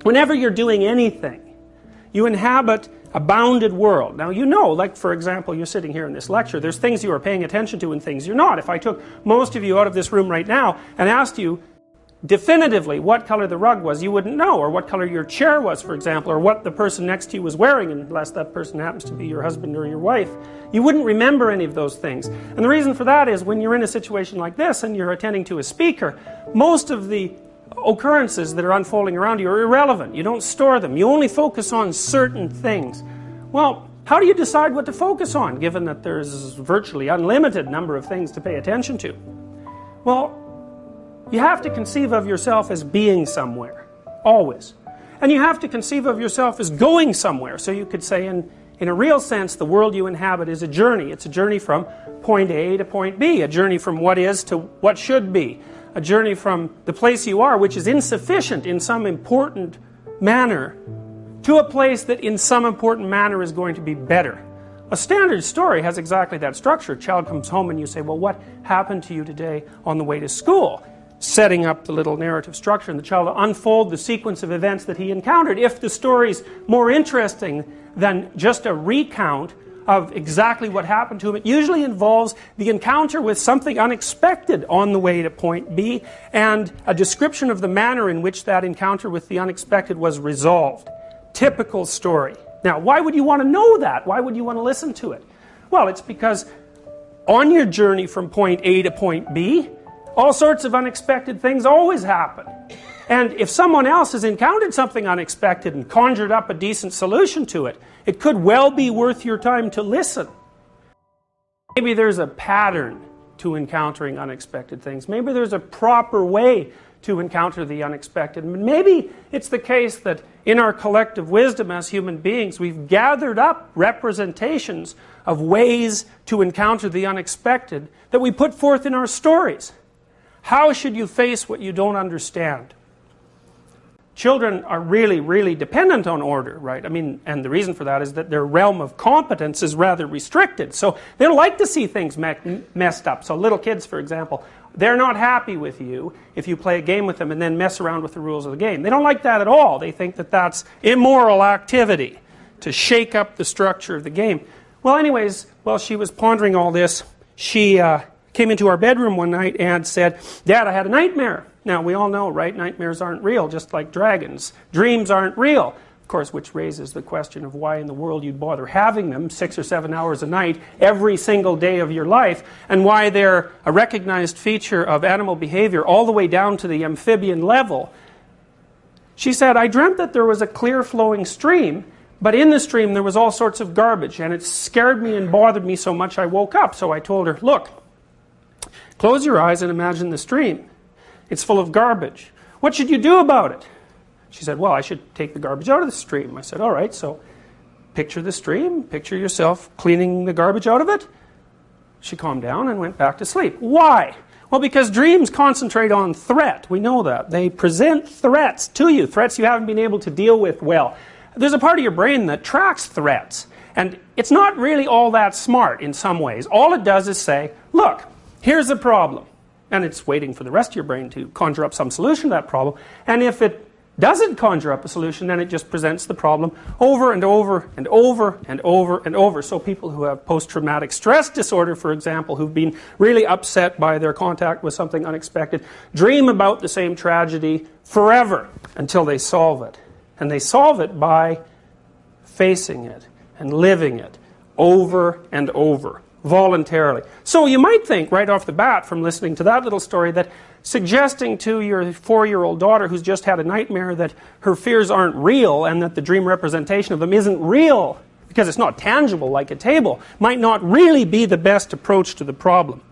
Whenever you're doing anything, you inhabit a bounded world. Now you know, like for example, you're sitting here in this lecture, there's things you are paying attention to and things you're not. If I took most of you out of this room right now and asked you definitively what color the rug was, you wouldn't know, or what color your chair was, for example, or what the person next to you was wearing, unless that person happens to be your husband or your wife. You wouldn't remember any of those things. And the reason for that is when you're in a situation like this and you're attending to a speaker, most of the occurrences that are unfolding around you are irrelevant. You don't store them. You only focus on certain things. Well, how do you decide what to focus on, given that there's virtually unlimited number of things to pay attention to? Well, you have to conceive of yourself as being somewhere, always. And you have to conceive of yourself as going somewhere. So you could say, in a real sense, the world you inhabit is a journey. It's a journey from point A to point B, a journey from what is to what should be, a journey from the place you are, which is insufficient in some important manner, to a place that in some important manner is going to be better. A standard story has exactly that structure. A child comes home and you say, well, what happened to you today on the way to school? Setting up the little narrative structure, and the child will unfold the sequence of events that he encountered. If the story's more interesting than just a recount of exactly what happened to him, it usually involves the encounter with something unexpected on the way to point B, and a description of the manner in which that encounter with the unexpected was resolved. Typical story. Now, why would you want to know that? Why would you want to listen to it? Well, it's because on your journey from point A to point B, all sorts of unexpected things always happen. And if someone else has encountered something unexpected and conjured up a decent solution to it, it could well be worth your time to listen. Maybe there's a pattern to encountering unexpected things. Maybe there's a proper way to encounter the unexpected. Maybe it's the case that in our collective wisdom as human beings, we've gathered up representations of ways to encounter the unexpected that we put forth in our stories. How should you face what you don't understand? Children are really, really dependent on order, right? I mean, and the reason for that is that their realm of competence is rather restricted. So they don't like to see things messed up. So little kids, for example, they're not happy with you if you play a game with them and then mess around with the rules of the game. They don't like that at all. They think that that's immoral activity, to shake up the structure of the game. Well, anyways, while she was pondering all this, she came into our bedroom one night and said, Dad, I had a nightmare. Now, we all know, right, nightmares aren't real, just like dragons. Dreams aren't real. Of course, which raises the question of why in the world you'd bother having them 6 or 7 hours a night every single day of your life, and why they're a recognized feature of animal behavior all the way down to the amphibian level. She said, I dreamt that there was a clear flowing stream, but in the stream there was all sorts of garbage, and it scared me and bothered me so much I woke up. So I told her, look, close your eyes and imagine the stream. It's full of garbage. What should you do about it? She said, well, I should take the garbage out of the stream. I said, all right, so picture the stream, picture yourself cleaning the garbage out of it. She calmed down and went back to sleep. Why? Well, because dreams concentrate on threat. We know that. They present threats to you, threats you haven't been able to deal with well. There's a part of your brain that tracks threats, and it's not really all that smart in some ways. All it does is say, look, here's a problem. And it's waiting for the rest of your brain to conjure up some solution to that problem. And if it doesn't conjure up a solution, then it just presents the problem over and over and over and over and over. So people who have post-traumatic stress disorder, for example, who've been really upset by their contact with something unexpected, dream about the same tragedy forever until they solve it. And they solve it by facing it and living it over and over. Voluntarily. So you might think right off the bat from listening to that little story that suggesting to your 4-year-old daughter who's just had a nightmare that her fears aren't real and that the dream representation of them isn't real because it's not tangible like a table might not really be the best approach to the problem.